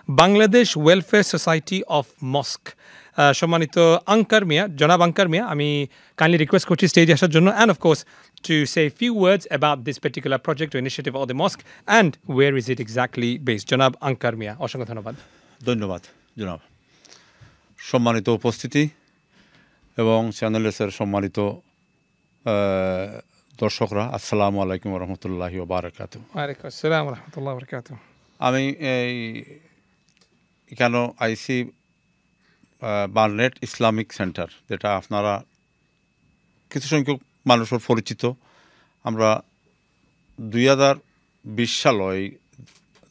Bangladesh welfare society of mosque. সম্মানিত আঙ্কার মিয়া, জনাব আঙ্কার মিয়া, আমি কাইন্ডলি রিকোয়েস্ট করছি স্টেজে আসার জন্য, and of course to say few words about this particular project ও initiative of the mosque and where is it exactly based. জনাব আঙ্কার মিয়া, অসংখ্য ধন্যবাদ। ধন্যবাদ জনাব। সম্মানিত উপস্থিতি এবং চ্যানেলের সম্মানিত দর্শকরা, আসসালামু আলাইকুম রহমতুল্লাহি ওয়া বারাকাতুহু। ওয়ালাইকুম আসসালাম ওয়া রাহমাতুল্লাহি ওয়া বারাকাতুহু। আমি এখানে আইসি বার্নেট ইসলামিক সেন্টার, যেটা আপনারা কিছু সংখ্যক মানুষের পরিচিত। আমরা 2020 সাল এই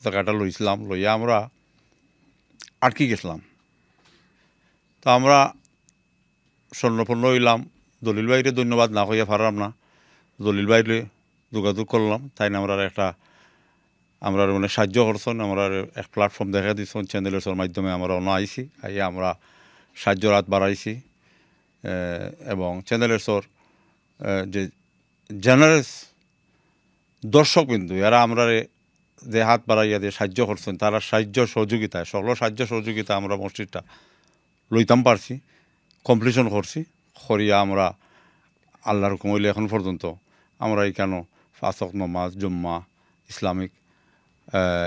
জায়গাটা লইয়া আমরা আটকে গেছিলাম। তো আমরা স্বর্ণপূর্ণ হইলাম। দলিল ভাইরে ধন্যবাদ না হইয়া পারলাম না। দলিল ভাইরে যোগাযোগ করলাম, তাই না আমরা মানে সাহায্য করছেন, আমরা এক প্ল্যাটফর্ম দেখা দিচ্ছেন চ্যানেলের মাধ্যমে। আমরা অন্য আইসি আইয়া আমরা সাহায্যের হাত বাড়াইছি এবং চ্যানেলের যে জেনারেস দর্শকবিন্দু এরা আমরা যে হাত বাড়াইয়া দিয়ে সাহায্য করছেন, তারা সাহায্য সহযোগিতায় সকল সাহায্য সহযোগিতা আমরা মসজিদটা লইতাম পারছি, কমপ্লিশন করছি করিয়া আমরা আল্লাহর হুকুম হইলে এখন পর্যন্ত আমরা এখানে পাঁচ ওয়াক্ত নামাজ, জুম্মা, ইসলামিক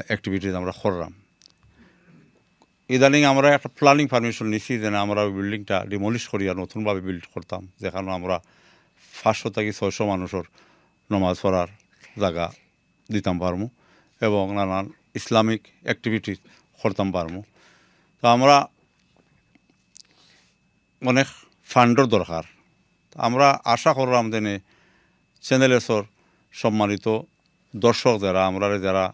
অ্যাক্টিভিটিস আমরা করলাম। ইদানিং আমরা একটা প্ল্যানিং পারমিশন নিচ্ছি যে আমরা ওই বিল্ডিংটা ডিমলিশ করিয়া নতুনভাবে বিল্ড করতাম, যেখানে আমরা 500 থেকে 600 মানুষের নমাজ পড়ার জায়গা দিতাম পারমু এবং নানান ইসলামিক অ্যাক্টিভিটি করতাম পারমু। তো আমরা অনেক ফান্ডের দরকার। আমরা আশা করলাম যে চ্যানেলের সম্মানিত দর্শক যারা আমরা যারা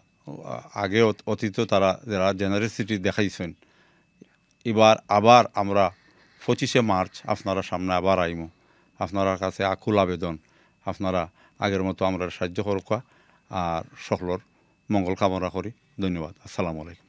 আগে অতীত তারা যারা জেনারেসিটি দেখাইছেন, এবার আবার আমরা 25শে মার্চ আপনারা সামনে আবার আইমু। আপনার কাছে আকুল আবেদন, আপনারা আগের মতো আমরা সাহায্য করুক আর সকলের মঙ্গল কামনা করি। ধন্যবাদ। আসসালামু আলাইকুম।